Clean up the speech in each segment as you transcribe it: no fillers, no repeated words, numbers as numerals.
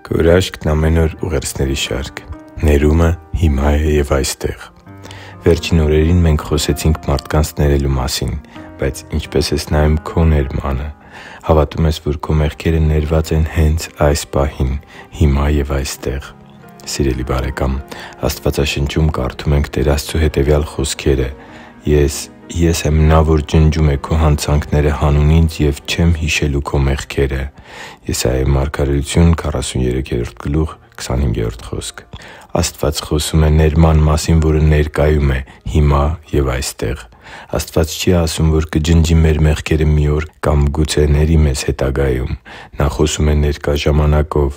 Քո հրաշքն ամեն օր ուղերձների շարք։ Ներումը հիմա է և այստեղ։ Վերջին օրերին մենք խոսեցինք մարդկանց ներելու մասին, բայց ինչպե՞ս ես նայում քո ներմանը։ Հավատում ես, որ քո մեղքերը ներված են հենց այս պահին, հիմա և այստեղ։ Սիրելի՛ բարեկամ, Աստվածաշնչում կարդում ենք Տեր Աստծու հետևյալ խոսքերը. «Ես եմ Նա, որ ջնջում է քո հանցանքները հանուն Ինձ և չեմ հիշելու քո մեղքերը» (Եսայիա 43:25 խոսք)։ Աստված խոսում է ներման մասին, որը ներկայում է հիմա և այստեղ։ Աստված չի ասում, որ կջնջի մեր մեղքերը մի օր կամ գուցե ների մեզ հետագայում։ Նա խոսում է ներկա ժամանակով։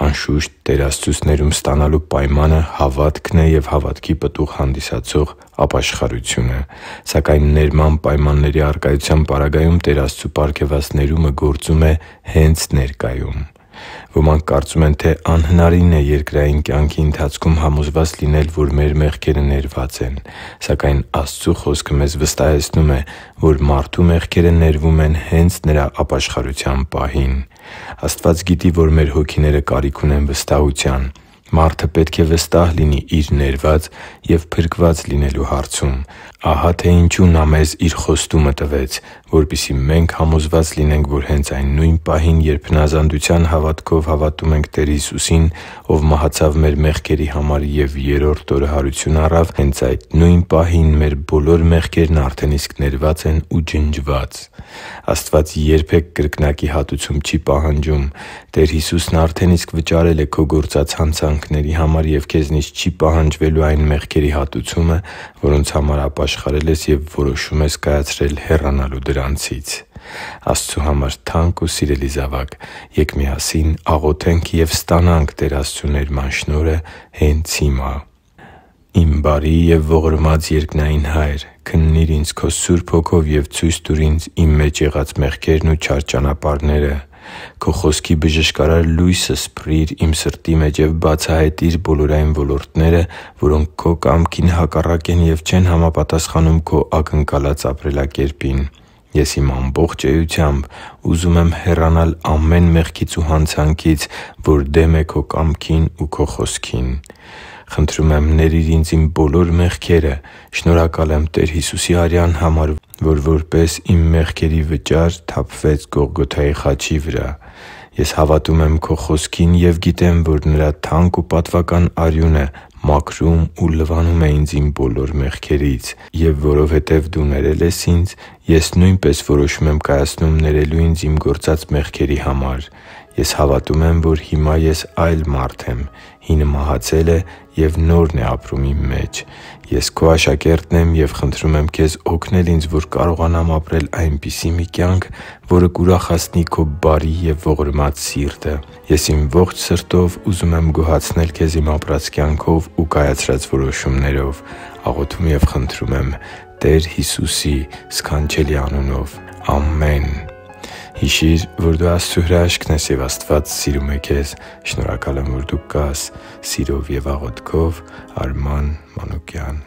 Անշուշտ, Տեր Աստծուց ներում ստանալու պայմանը հավատքն է և հավատքի պտուղ հանդիսացող ապաշխարությունը։ Սակայն ներման պայմանների առկայության պարագայում Տեր Աստծու պարգևած ներումը գործում է հենց ներկայում։ Ոմանք կարծում են, թե անհնարին է երկրային կյանքի ընթացքում համոզված լինել, որ մեր մեղքերը ներված են։ Սակայն Աստծու Խոսքը մեզ վստահեցնում է, որ մարդու մեղքերը ներվում են հենց նրա ապաշխարության պահին։ Աստված գիտի, որ մեր հոգիները կարիք ունեն վստահության։ Մարդը պետք է վստահ լինի իր ներված և փրկված լինելու հարցում։ Ահա թե ինչու Նա մեզ Իր խոստումը տվեց, որպեսզի մենք համոզված լինենք, որ հենց այն նույն պահին, երբ հնազանդության հավատքով հավատում ենք Տեր Հիսուսին, Ով մահացավ մեր մեղքերի համար և երրորդ օրը հարություն առավ, հենց այդ նույն պահին մեր բոլոր մեղքերն արդեն իսկ ներված են ու ջնջված։ Աստված երբեք կրկնակի հատուցում չի պահանջում։ Տեր Հիսուսն արդեն իսկ վճարել է քո գործած հանցանքների համար և քեզնից չի պահանջվելու այն մեղքերի հատուցումը, որոնց համար ապաշխարել ես և որոշում ես կայացրել հեռանալու դրանցից։ Աստծու համար թանկ ու սիրելի՛ զավակ, ե՛կ միասին աղոթենք և ստանանք Տեր Աստծու ներման շնորհը հենց հիմա։ Իմ բարի և ողորմած երկնային Հա՛յր, քննի՛ր ինձ Քո Սուրբ Հոգով և ցույց տուր ինձ իմ մեջ եղած մեղքերն ու չար ճանապարհները։ Քո Խոսքի բժշկարար լույսը սփռի՛ր իմ սրտի մեջ և բացահայտի՛ր բոլոր այն ոլորտները, որոնք Քո կամքին հակառակ են և չեն համապատասխանում Քո ակնկալած ապրելակերպին։ Ես իմ ամբողջ էությամբ ուզում եմ հեռանալ ամեն մեղքից ու հանցանքից, որ դեմ է Քո կամքին ու Քո Խոսքին։ Խնդրում եմ, ների՛ր ինձ իմ բոլոր մեղքերը։ Շնորհակալ եմ Տեր Հիսուսի արյան համար, որ որպես իմ մեղքերի վճար թափվեց Գողգոթայի խաչի վրա։ Ես հավատում եմ Քո Խոսքին և գիտեմ, որ Նրա թանկ ու պատվական արյունը մաքրում ու լվանում է ինձ իմ բոլոր մեղքերից։ Եվ որովհետև Դու ներել ես ինձ, ես նույնպես որոշում եմ կայացնում ներելու ինձ իմ գործած մեղքերի համար։ Ես հավատում եմ, որ հիմա ես այլ մարդ եմ։ Հինը մահացել է, և նորն է ապրում իմ մեջ։ Ես Քո աշակերտն եմ և խնդրում եմ Քեզ օգնել ինձ, որ կարողանամ ապրել այնպիսի մի կյանք, որը կուրախացնի Քո բարի և ողորմած սիրտը։ Ես իմ ողջ սրտով ուզում եմ գոհացնել Քեզ իմ ապրած կյանքով ու կայացրած որոշումներով։ Աղոթում և խնդրում եմ Տեր Հիսուսի սքանչելի անունով։ Ամե՛ն։ Հիշի՛ր, որ դու Աստծո հրաշքն ես, և Աստված սիրում է քեզ։ Շնորհակալ եմ, որ դու կա՛ս։ Սիրով և աղոթքով, Արման Մանուկյան։